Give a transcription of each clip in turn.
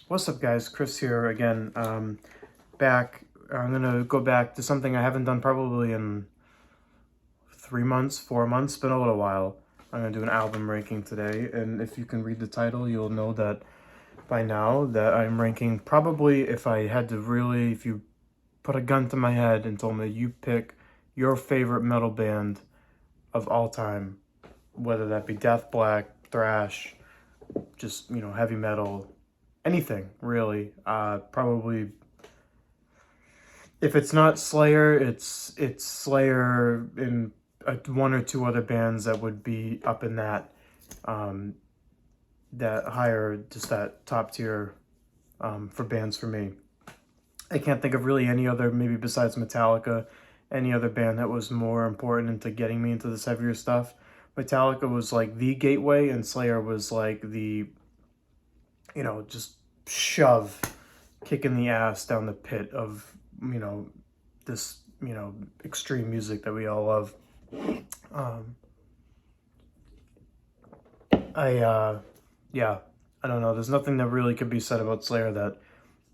What's up, guys? Chris here again. Back. I'm gonna go back to something I haven't done probably in 3 months, 4 months. Been a little while. I'm gonna do an album ranking today, and if you can read the title, you'll know that by now that I'm ranking probably if I had to really, if you put a gun to my head and told me you pick your favorite metal band of all time, whether that be death, black, thrash, just heavy metal, anything really. Probably if it's not Slayer, it's Slayer in one or two other bands that would be up in um, that higher, just that top tier for bands for me. I can't think of really any other, maybe besides Metallica, any other band that was more important into getting me into this heavier stuff. Metallica was like the gateway, and Slayer was like the, just shove, kicking the ass down the pit of, this, extreme music that we all love. Um, yeah, I don't know. There's nothing that really could be said about Slayer that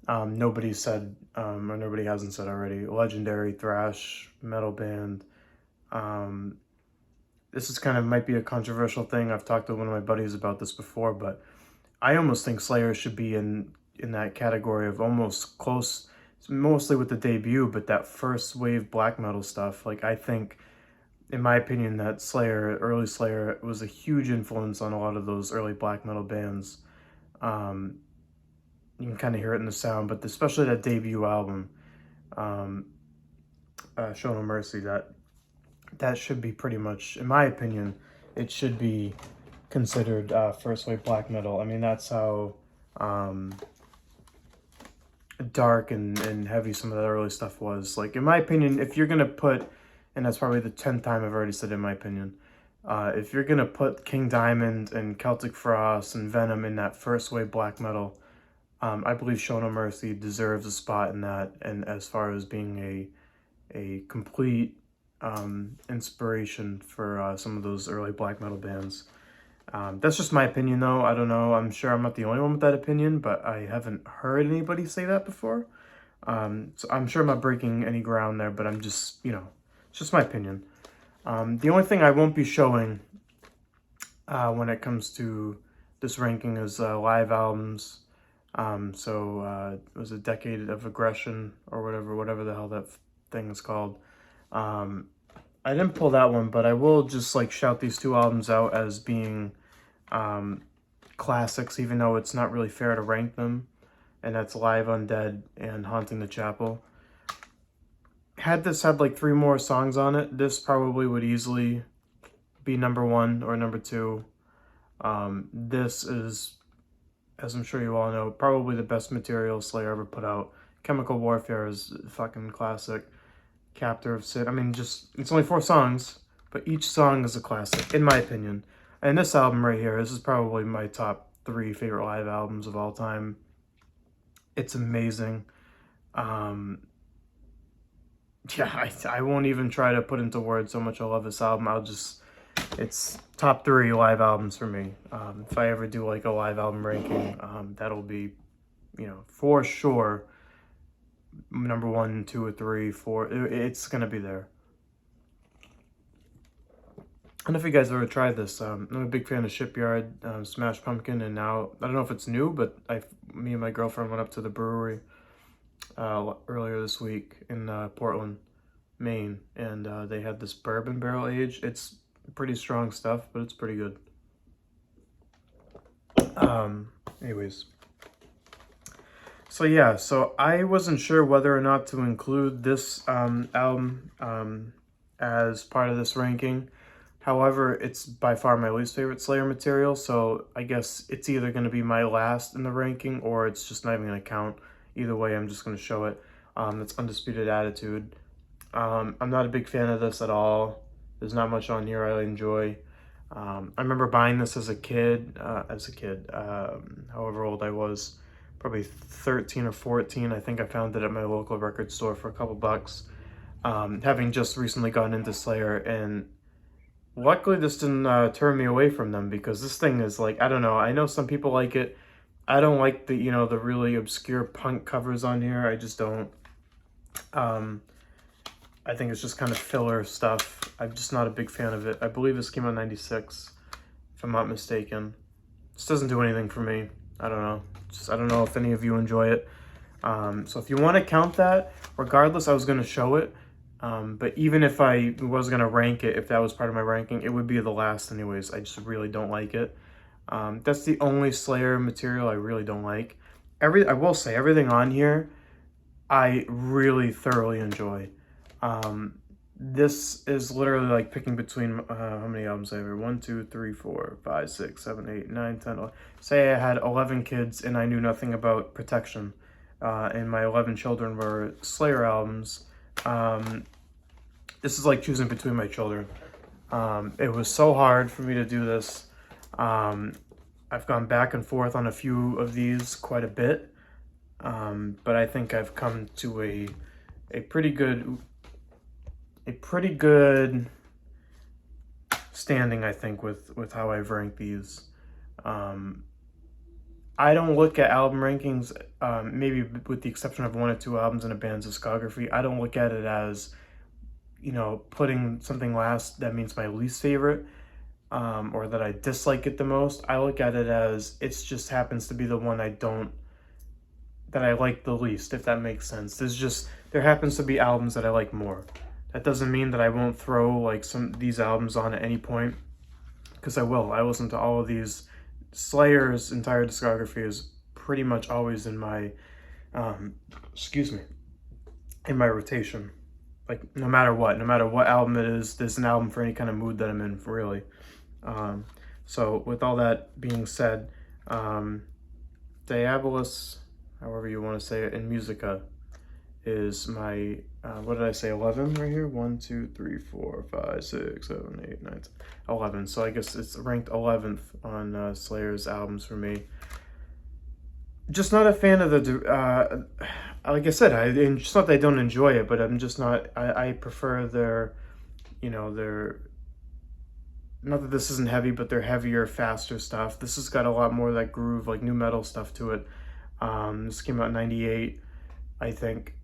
nobody said, or nobody hasn't said already. Legendary thrash metal band. Um, this is kind of might be a controversial thing. I've talked to one of my buddies about this before, but I almost think Slayer should be in that category of almost close, mostly with the debut, but that first wave black metal stuff. Like, I think, in my opinion, that Slayer, early Slayer, was a huge influence on a lot of those early black metal bands. Um, you can kind of hear it in the sound, but especially that debut album, um, Show No Mercy, that should be pretty much, in my opinion, it should be considered first wave black metal. I mean, that's how dark and heavy some of that early stuff was. Like, in my opinion, if you're gonna put, and that's probably the 10th time I've already said in my opinion, if you're gonna put King Diamond and Celtic Frost and Venom in that first wave black metal, I believe Show No Mercy deserves a spot in that, and as far as being a complete inspiration for some of those early black metal bands. That's just my opinion, though. I don't know. I'm sure I'm not the only one with that opinion, but I haven't heard anybody say that before. So I'm sure I'm not breaking any ground there, but I'm just, it's just my opinion. The only thing I won't be showing when it comes to this ranking is live albums. It was a Decade of Aggression or whatever the hell that thing is called. I didn't pull that one, but I will just like shout these two albums out as being classics, even though it's not really fair to rank them. And that's Live Undead and Haunting the Chapel. Had this had like 3 more songs on it, this probably would easily be number 1 or number 2. This is, as I'm sure you all know, probably the best material Slayer ever put out. Chemical Warfare is a fucking classic. Captor of Sin. I mean, just, it's only 4 songs, but each song is a classic, in my opinion. And this album right here, this is probably my top 3 favorite live albums of all time. It's amazing. Yeah, I won't even try to put into words how much I love this album. It's top 3 live albums for me. If I ever do like a live album ranking, that'll be, for sure, number 1, 2, or 3, 4. It's gonna be there. I don't know if you guys ever tried this. I'm a big fan of Shipyard, Smash Pumpkin, and now I don't know if it's new, but me and my girlfriend went up to the brewery earlier this week in Portland, Maine, and they had this bourbon barrel age. It's pretty strong stuff, but it's pretty good. Anyways. So yeah, so I wasn't sure whether or not to include this album as part of this ranking. However, it's by far my least favorite Slayer material, so I guess it's either going to be my last in the ranking or it's just not even going to count. Either way, I'm just going to show it. It's Undisputed Attitude. I'm not a big fan of this at all. There's not much on here I enjoy. I remember buying this as a kid, however old I was. Probably 13 or 14. I think I found it at my local record store for a couple bucks. Having just recently gotten into Slayer, and luckily this didn't turn me away from them, because this thing is like, I don't know, I know some people like it. I don't like the, the really obscure punk covers on here. I just don't. I think it's just kind of filler stuff. I'm just not a big fan of it. I believe this came out in 96, if I'm not mistaken. This doesn't do anything for me. I don't know. I don't know if any of you enjoy it. So if you want to count that, regardless, I was going to show it. But even if I was going to rank it, if that was part of my ranking, it would be the last anyways. I just really don't like it. That's the only Slayer material I really don't like. I will say, everything on here, I really thoroughly enjoy. This is literally like picking between, how many albums I have here? 1, 2, 3, 4, 5, 6, 7, 8, 9, 10, 11. Say I had 11 kids and I knew nothing about Protection. And my 11 children were Slayer albums. This is like choosing between my children. It was so hard for me to do this. I've gone back and forth on a few of these quite a bit. But I think I've come to a pretty good standing, I think, with how I've ranked these. I don't look at album rankings, maybe with the exception of 1 or 2 albums in a band's discography. I don't look at it as, putting something last, that means my least favorite, or that I dislike it the most. I look at it as it's just happens to be the one that I like the least, if that makes sense. There happens to be albums that I like more. That doesn't mean that I won't throw like these albums on at any point, because I will. I listen to all of these. Slayer's entire discography is pretty much always in my, in my rotation. Like no matter what album it is, there's an album for any kind of mood that I'm in, really. So with all that being said, Diabolus, however you want to say it, in Musica is my, what did I say, 11 right here? 1, 2, 3, 4, 5, 6, 7, 8, 9, 10, 11. So I guess it's ranked 11th on Slayer's albums for me. Just not a fan of the, like I said, it's not that I don't enjoy it, but I'm just not, I prefer their, not that this isn't heavy, but they're heavier, faster stuff. This has got a lot more of that groove, like new metal stuff to it. This came out in 98, I think.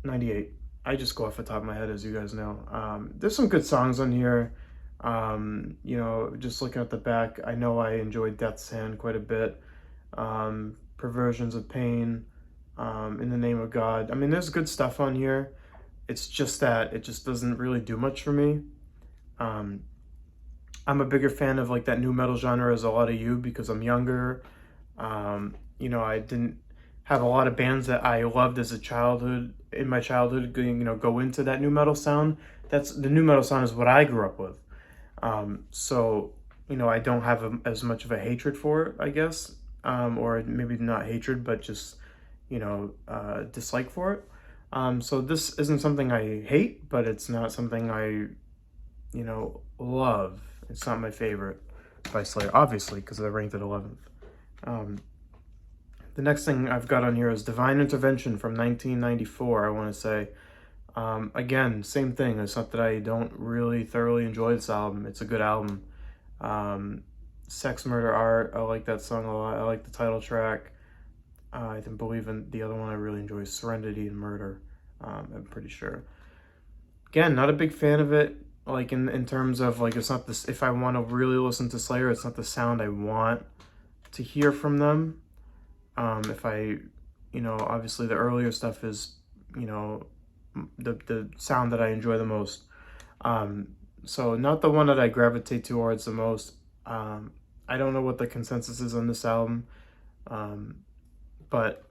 98. I just go off the top of my head, as you guys know. There's some good songs on here. Just looking at the back, I know I enjoyed Death's Hand quite a bit. Perversions of Pain, In the Name of God. I mean, there's good stuff on here. It's just that it just doesn't really do much for me. I'm a bigger fan of like that new metal genre as a lot of you, because I'm younger. I didn't have a lot of bands that I loved as in my childhood, go into that new metal sound. The new metal sound is what I grew up with. So, I don't have as much of a hatred for it, I guess. Or maybe not hatred, but just, dislike for it. So this isn't something I hate, but it's not something I, love. It's not my favorite by Slayer, obviously, because I ranked it 11th. The next thing I've got on here is Divine Intervention from 1994, I want to say. Again, same thing. It's not that I don't really thoroughly enjoy this album. It's a good album. Sex, Murder, Art, I like that song a lot. I like the title track. I believe in the other one I really enjoy is Serenity and Murder, I'm pretty sure. Again, not a big fan of it. Like in terms of like, it's not this, if I want to really listen to Slayer, it's not the sound I want to hear from them. If I, obviously the earlier stuff is, the sound that I enjoy the most. So not the one that I gravitate towards the most. I don't know what the consensus is on this album. But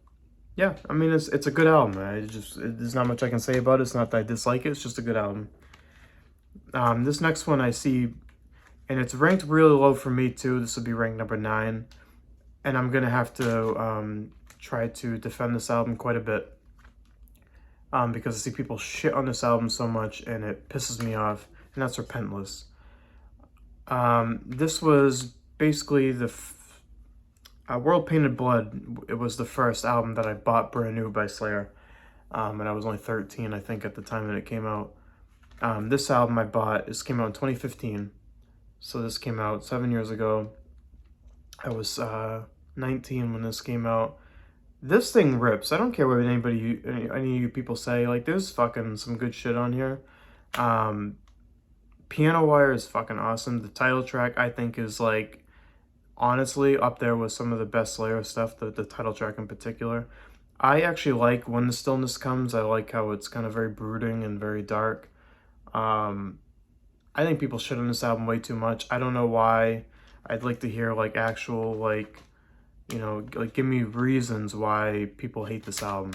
yeah, I mean, it's a good album. There's not much I can say about it. It's not that I dislike it. It's just a good album. This next one I see, and it's ranked really low for me too. This would be ranked number 9. And I'm going to have to try to defend this album quite a bit. Because I see people shit on this album so much and it pisses me off. And that's Repentless. This was basically the World Painted Blood. It was the first album that I bought brand new by Slayer. And I was only 13, I think, at the time that it came out. This album this came out in 2015. So this came out 7 years ago. I was 19 when this came out. This thing rips. I don't care what any of you people say. Like, there's fucking some good shit on here. Piano Wire is fucking awesome. The title track, I think, is like, honestly, up there with some of the best Slayer stuff, the title track in particular. I actually like When the Stillness Comes. I like how it's kind of very brooding and very dark. I think people shit on this album way too much. I don't know why. I'd like to hear, like, actual, like, you know, like, give me reasons why people hate this album.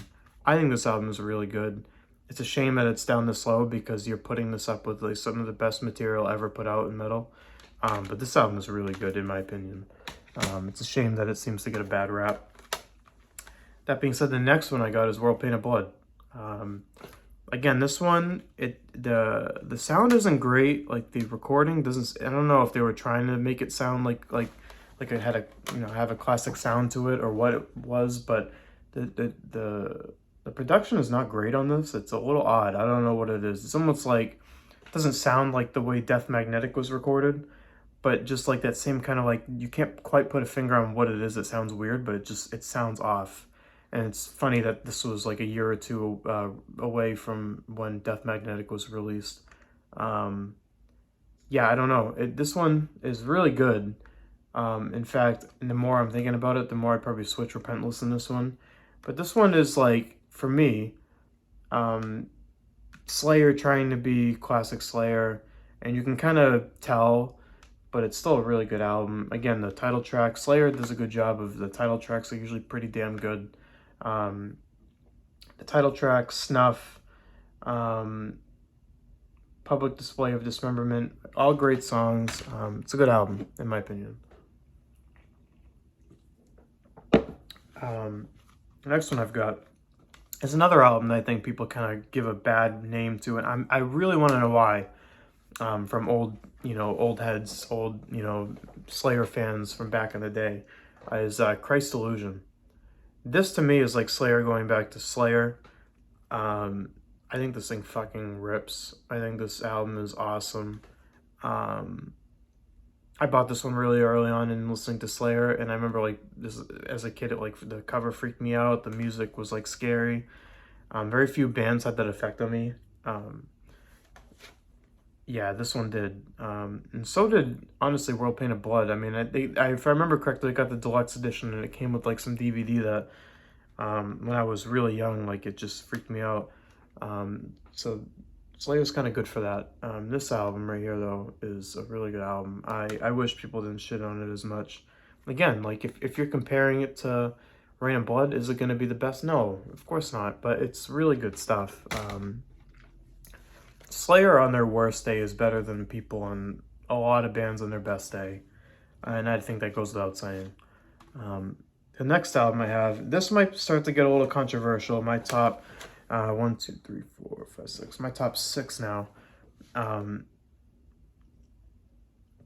I think this album is really good. It's a shame that it's down this low because you're putting this up with, like, some of the best material ever put out in metal. But this album is really good, in my opinion. It's a shame that it seems to get a bad rap. That being said, the next one I got is World Painted Blood. Again, this one, the sound isn't great. Like, the recording doesn't. I don't know if they were trying to make it sound like it had a, you know, have a classic sound to it or what it was, but the production is not great on this. It's a little odd. I don't know what it is. It's almost like, it doesn't sound like the way Death Magnetic was recorded, but just like that same kind of, like, you can't quite put a finger on what it is. It sounds weird, but it sounds off. And it's funny that this was like a year or two away from when Death Magnetic was released. Yeah, I don't know. This one is really good. In fact, the more I'm thinking about it, the more I'd probably switch Repentless in this one. But this one is, like, for me, Slayer trying to be classic Slayer, and you can kind of tell, but it's still a really good album. Again, the title track, Slayer does a good job of the title tracks, are usually pretty damn good. The title track, Snuff, Public Display of Dismemberment, all great songs. It's a good album, in my opinion. The next one I've got is another album that I think people kind of give a bad name to, and I really want to know why. From old heads, Slayer fans from back in the day, is Christ Illusion. This to me is like Slayer going back to Slayer. I think this thing fucking rips. I think this album is awesome. I bought this one really early on in listening to Slayer, and I remember, like, this as a kid, the cover freaked me out. The music was, like, scary. Very few bands had that effect on me. Yeah, this one did. And so did, honestly, World Painted Blood. I mean, if I remember correctly, I got the deluxe edition, and it came with, like, some DVD that, when I was really young, like, it just freaked me out. So Slayer's kind of good for that. This album right here, though, is a really good album. I wish people didn't shit on it as much. Again, like, if you're comparing it to Rain and Blood, is it going to be the best? No, of course not, but it's really good stuff. Slayer on their worst day is better than people on a lot of bands on their best day, and I think that goes without saying. The next album I have, this might start to get a little controversial. My top 1, 2, 3, 4, 5, 6. My top 6 now,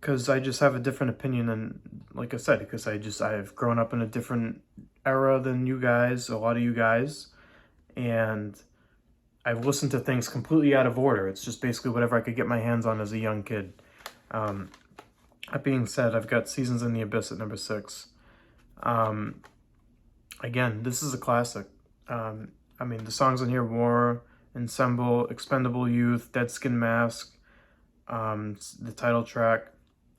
because I just have a different opinion than, like I said, because I've grown up in a different era than you guys, a lot of you guys, and I've listened to things completely out of order. It's just basically whatever I could get my hands on as a young kid. That being said, I've got Seasons in the Abyss at number 6. Again, this is a classic. I mean, the songs on here, War, Ensemble, Expendable Youth, Dead Skin Mask, the title track.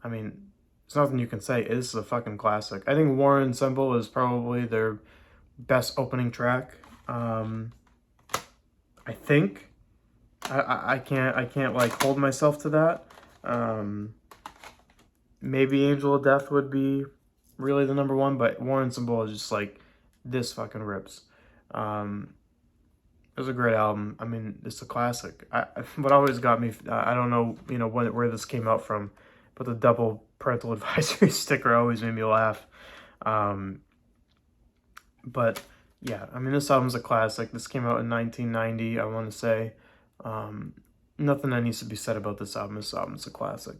I mean, there's nothing you can say. It is a fucking classic. I think War and Ensemble is probably their best opening track. I think. I can't like hold myself to that. Maybe Angel of Death would be really the number 1, but War and Ensemble is just like, this fucking rips. It was a great album. I mean, it's a classic. What always got me, I don't know, where this came out from, but the double parental advisory sticker always made me laugh. But yeah, I mean, this album's a classic. This came out in 1990, I want to say. Nothing that needs to be said about this album. This album's a classic.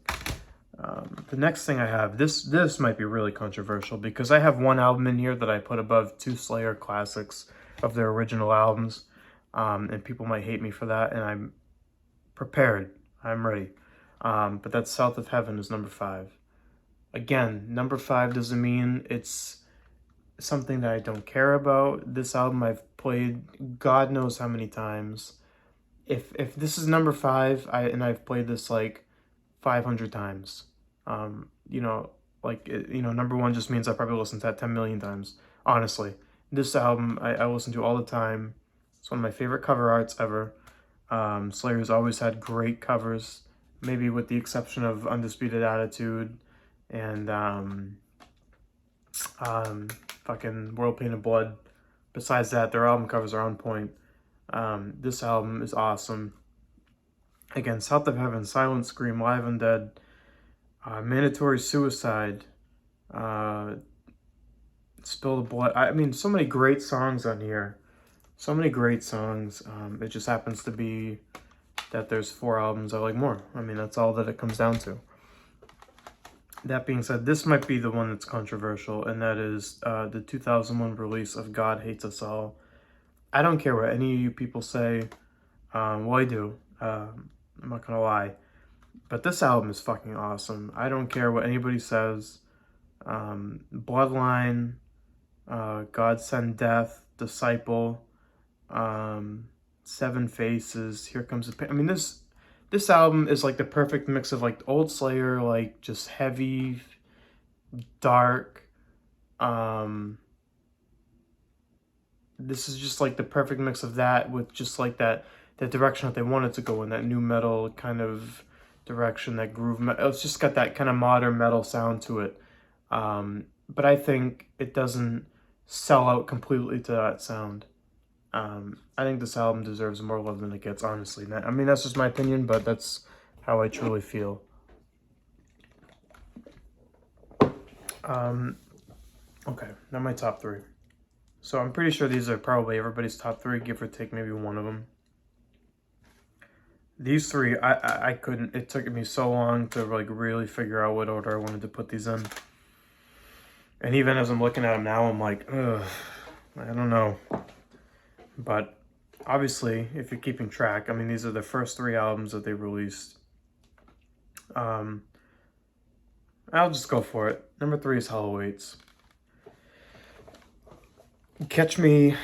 The next thing I have, this might be really controversial because I have one album in here that I put above 2 Slayer classics of their original albums. And people might hate me for that, and I'm prepared. I'm ready. But that's South of Heaven is number 5. Again, number 5 doesn't mean it's something that I don't care about. This album I've played God knows how many times. If this is number 5, I've played this like 500 times. You know, like number 1 just means I probably listened to that 10 million times. Honestly, this album I listen to all the time. It's one of my favorite cover arts ever. Slayer's always had great covers, maybe with the exception of Undisputed Attitude and fucking World Painted Blood. Besides that, their album covers are on point. This album is awesome. Again, South of Heaven, Silent Scream, Live Undead, Mandatory Suicide, Spill the Blood. I mean, so many great songs on here. So many great songs. It just happens to be that there's 4 albums I like more. I mean, that's all that it comes down to. That being said, this might be the one that's controversial, and that is the 2001 release of God Hates Us All. I don't care what any of you people say. Well, I do. I'm not gonna lie. But this album is fucking awesome. I don't care what anybody says. Bloodline, God Send Death, Disciple, Seven Faces, Here Comes the Pain. I mean, this album is like the perfect mix of like old Slayer, like just heavy, dark. This is just like the perfect mix of that with just like that direction that they wanted to go in, that new metal kind of direction, that groove metal. It's just got that kind of modern metal sound to it. But I think it doesn't sell out completely to that sound. I think this album deserves more love than it gets, honestly. I mean, that's just my opinion, but that's how I truly feel. Okay, now my top 3. So I'm pretty sure these are probably everybody's top 3, give or take maybe one of them. These 3, I couldn't, it took me so long to like really figure out what order I wanted to put these in. And even as I'm looking at them now, I'm like, ugh, I don't know. But obviously, if you're keeping track, I mean, these are the first 3 albums that they released. I'll just go for it. Number 3 is Hollow Eights. Catch me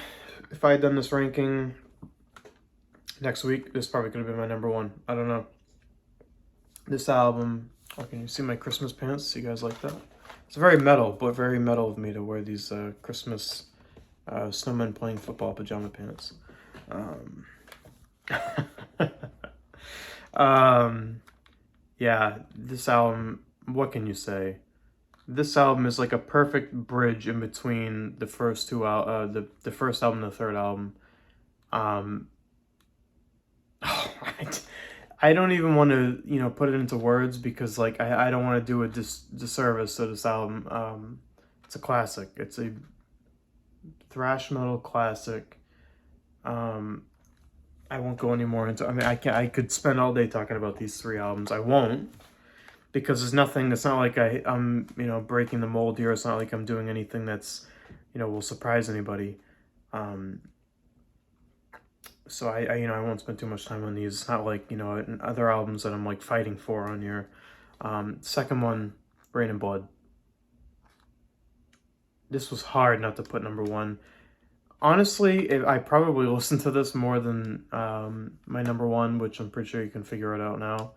if I had done this ranking next week. This probably could have been my number 1. I don't know. This album. Oh, can you see my Christmas pants? You guys like that? It's very metal, but very metal of me to wear these Christmas snowmen playing football pajama pants. Yeah, this album. What can you say? This album is like a perfect bridge in between the first 2 the first album and the third album. I don't even want to put it into words because like I don't want to do a disservice to this album. It's a classic. It's a thrash metal classic. I won't go any more into. I mean, I could spend all day talking about these 3 albums. I won't. Because there's nothing, it's not like I'm breaking the mold here. It's not like I'm doing anything that's, will surprise anybody. So I won't spend too much time on these. It's not like, other albums that I'm like fighting for on here. Second one, Rain and Blood. This was hard not to put number 1. Honestly, I probably listened to this more than my number 1, which I'm pretty sure you can figure it out now.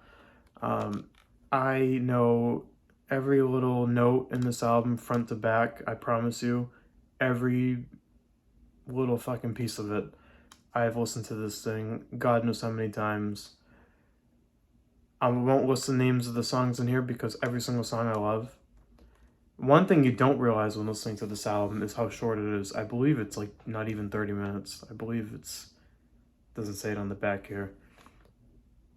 I know every little note in this album, front to back. I promise you, every little fucking piece of it. I've listened to this thing God knows how many times. I won't list the names of the songs in here because every single song I love. One thing you don't realize when listening to this album is how short it is. I believe it's like not even 30 minutes. I believe doesn't say it on the back here.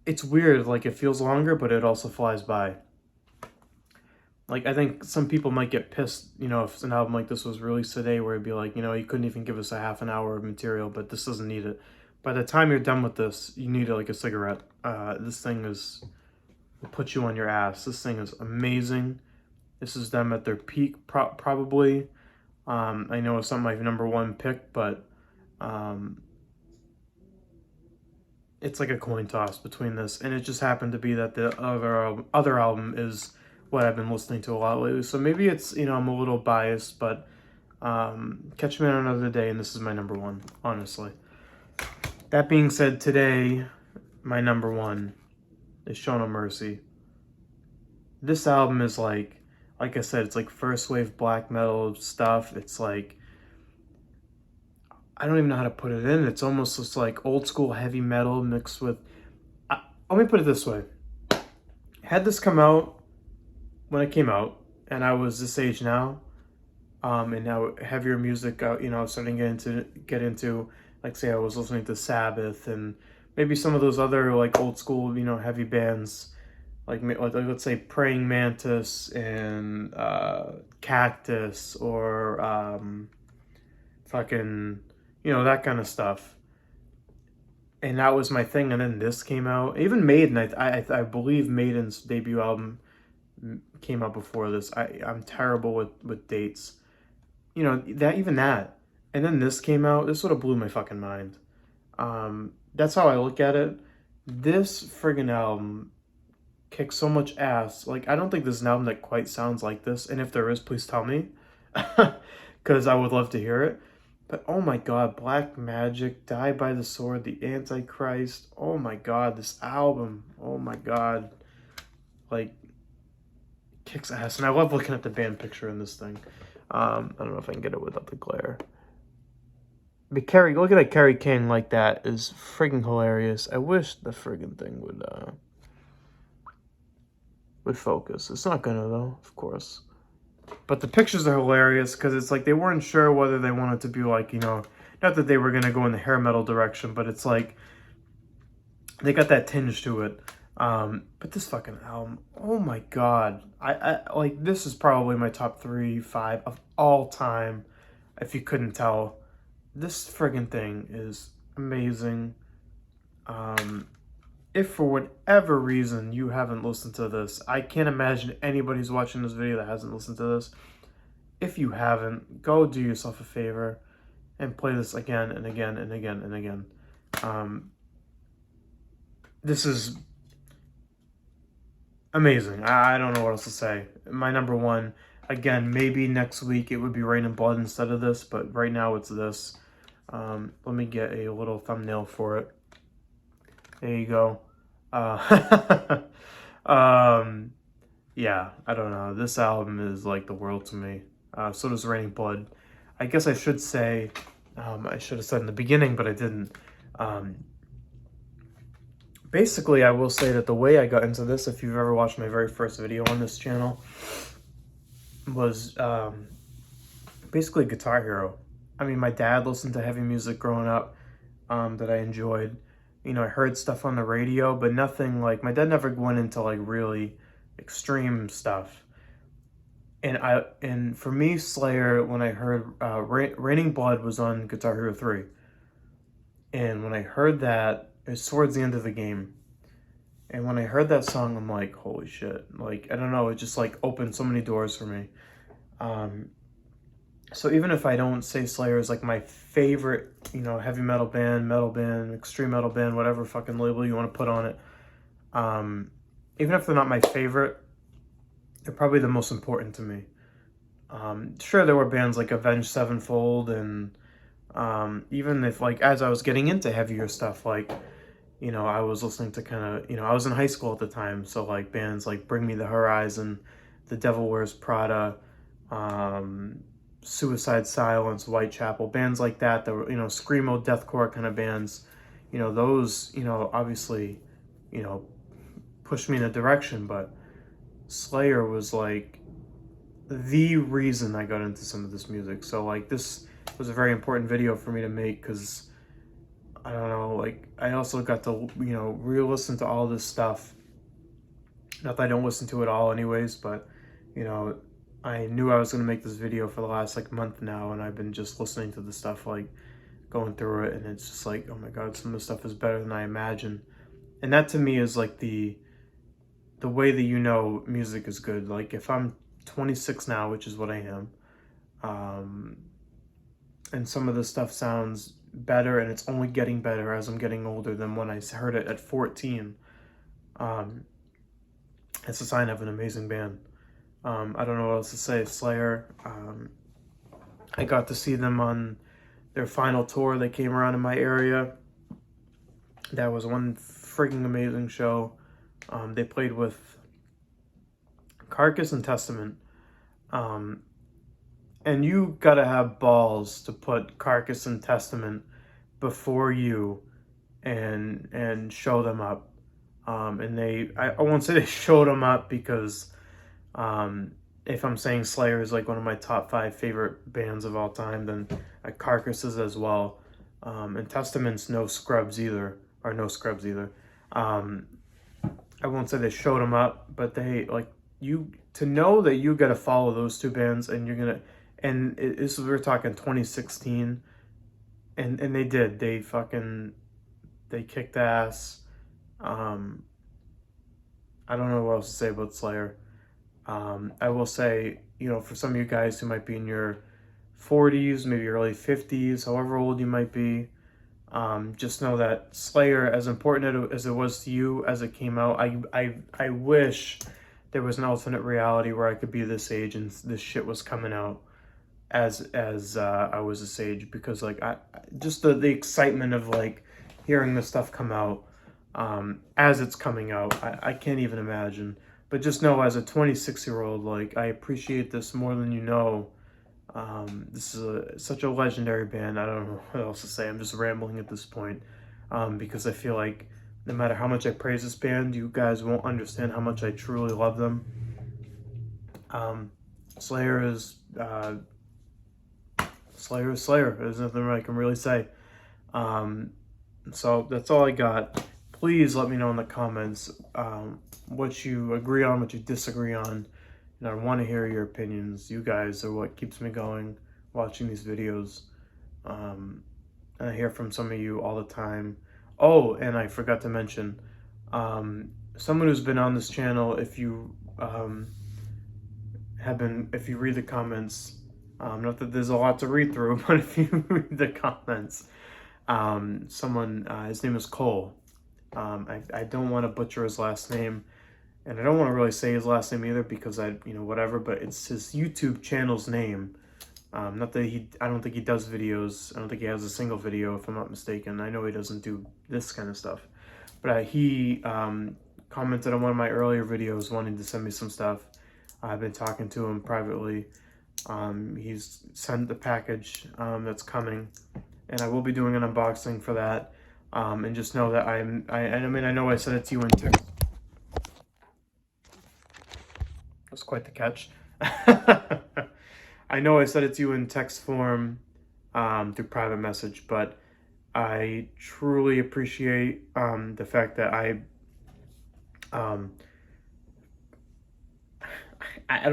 It's weird, like it feels longer, but it also flies by. Like I think some people might get pissed, if an album like this was released today where it'd be like, you couldn't even give us a half an hour of material, but this doesn't need it. By the time you're done with this, you need like a cigarette. This thing will put you on your ass. This thing is amazing. This is them at their peak, probably. I know it's not my number 1 pick, but it's like a coin toss between this, and it just happened to be that the other album is what I've been listening to a lot lately. So maybe it's I'm a little biased, but Catch Me on Another Day, and this is my number one, honestly. That being said, today, my number one is Show No Mercy. This album is like I said, it's like first wave black metal stuff. It's like, I don't even know how to put it in. It's almost just like old school heavy metal mixed with, let me put it this way. Had this come out when it came out, and I was this age now, and now heavier music, I was starting to get into, like, say I was listening to Sabbath and maybe some of those other like old school, heavy bands, like let's say Praying Mantis and Cactus, or fucking, that kind of stuff. And that was my thing. And then this came out. Even Maiden, I believe Maiden's debut album came out before this. I'm terrible with dates. That. And then this came out. This would have blew my fucking mind. That's how I look at it. This friggin' album kicks so much ass. Like, I don't think there's an album that quite sounds like this. And if there is, please tell me. Because I would love to hear it. But oh my god, Black Magic, Die by the Sword, The Antichrist. Oh my god, this album. Oh my god. Like, kicks ass. And I love looking at the band picture in this thing. I don't know if I can get it without the glare. But looking at Kerry King like that is friggin' hilarious. I wish the friggin' thing would focus. It's not gonna though, of course. But the pictures are hilarious because it's like they weren't sure whether they wanted to be like, not that they were gonna go in the hair metal direction, but it's like they got that tinge to it. But this fucking album, oh my god, I like, this is probably my top 3-5 of all time. If you couldn't tell, this friggin' thing is amazing. If for whatever reason you haven't listened to this, I can't imagine anybody who's watching this video that hasn't listened to this. If you haven't, go do yourself a favor and play this again and again and again and again. This is amazing. I don't know what else to say. My number one, again, maybe next week it would be Rain and Blood instead of this, but right now it's this. Let me get a little thumbnail for it. There you go. Yeah, I don't know. This album is like the world to me. So does Raining Blood. I guess I should say, I should have said in the beginning, but I didn't. Basically, I will say that the way I got into this, if you've ever watched my very first video on this channel, was basically Guitar Hero. I mean, my dad listened to heavy music growing up that I enjoyed. I heard stuff on the radio, but nothing like, my dad never went into like really extreme stuff. And for me, Slayer, when I heard Raining Blood was on Guitar Hero 3. And when I heard that, it was towards the end of the game. And when I heard that song, I'm like, holy shit. Like, I don't know, it just like opened so many doors for me. So even if I don't say Slayer is like my favorite, heavy metal band, extreme metal band, whatever fucking label you want to put on it, even if they're not my favorite, they're probably the most important to me. Sure, there were bands like Avenged Sevenfold, and even if, like, as I was getting into heavier stuff, like, I was listening to kind of, I was in high school at the time, so like bands like Bring Me the Horizon, The Devil Wears Prada, Suicide Silence, Whitechapel, bands like that were, screamo, deathcore kind of bands, those, obviously, pushed me in a direction. But Slayer was like the reason I got into some of this music. So like, this was a very important video for me to make, because I don't know, like, I also got to, re-listen to all this stuff. Not that I don't listen to it all anyways, but, I knew I was going to make this video for the last, like, month now, and I've been just listening to the stuff, like, going through it, and it's just like, oh my god, some of the stuff is better than I imagined. And that, to me, is, like, the way that music is good. Like, if I'm 26 now, which is what I am, and some of the stuff sounds better, and it's only getting better as I'm getting older than when I heard it at 14, it's a sign of an amazing band. I don't know what else to say. Slayer, I got to see them on their final tour. They came around in my area. That was one freaking amazing show. They played with Carcass and Testament. And you gotta have balls to put Carcass and Testament before you and show them up. And I won't say they showed them up because if I'm saying Slayer is like one of my top 5 favorite bands of all time, then Carcass is as well. And Testament's no scrubs either. I won't say they showed them up, but they, like, you, to know that you got to follow those two bands, and you're gonna, and this is, we're talking 2016, and they did, they kicked ass. I don't know what else to say about Slayer. I will say, you know, for some of you guys who might be in your 40s, maybe early 50s, however old you might be, just know that Slayer, as important as it was to you as it came out, I wish there was an alternate reality where I could be this age and this shit was coming out as I was this age, because like just the excitement of like hearing this stuff come out as it's coming out, I can't even imagine. But just know, as a 26-year-old, like, I appreciate this more than you know. This is such a legendary band. I don't know what else to say. I'm just rambling at this point, because I feel like no matter how much I praise this band, you guys won't understand how much I truly love them. Slayer is Slayer. There's nothing I can really say. So that's all I got. Please let me know in the comments what you agree on, what you disagree on. And I want to hear your opinions. You guys are what keeps me going, watching these videos. And I hear from some of you all the time. Oh, and I forgot to mention, someone who's been on this channel, if you if you read the comments, not that there's a lot to read through, but if you read the comments, his name is Cole. I don't want to butcher his last name, and I don't want to really say his last name either, because whatever, but it's his YouTube channel's name. Not that I don't think he does videos. I don't think he has a single video, if I'm not mistaken. I know he doesn't do this kind of stuff. But he commented on one of my earlier videos wanting to send me some stuff. I've been talking to him privately. He's sent the package that's coming, and I will be doing an unboxing for that. And just know that I know I said it to you in text. That's quite the catch. I know I said it to you in text form through private message, but I truly appreciate the fact that I don't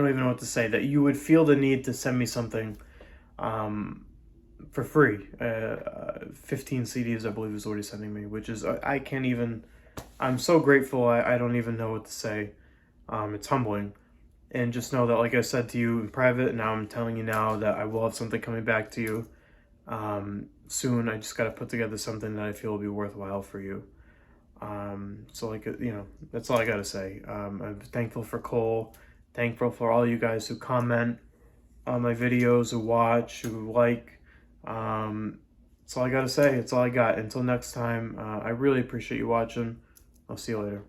even know what to say, that you would feel the need to send me something for free. 15 CDs, I believe, is what he's sending me, which is, I can't even, I'm so grateful, I don't even know what to say. It's humbling. And just know that, like I said to you in private, now I'm telling you now, that I will have something coming back to you soon. I just got to put together something that I feel will be worthwhile for you. So, like, that's all I got to say. I'm thankful for Cole, thankful for all you guys who comment on my videos, who watch, who like. That's all I got to say. It's all I got. Until next time, I really appreciate you watching. I'll see you later.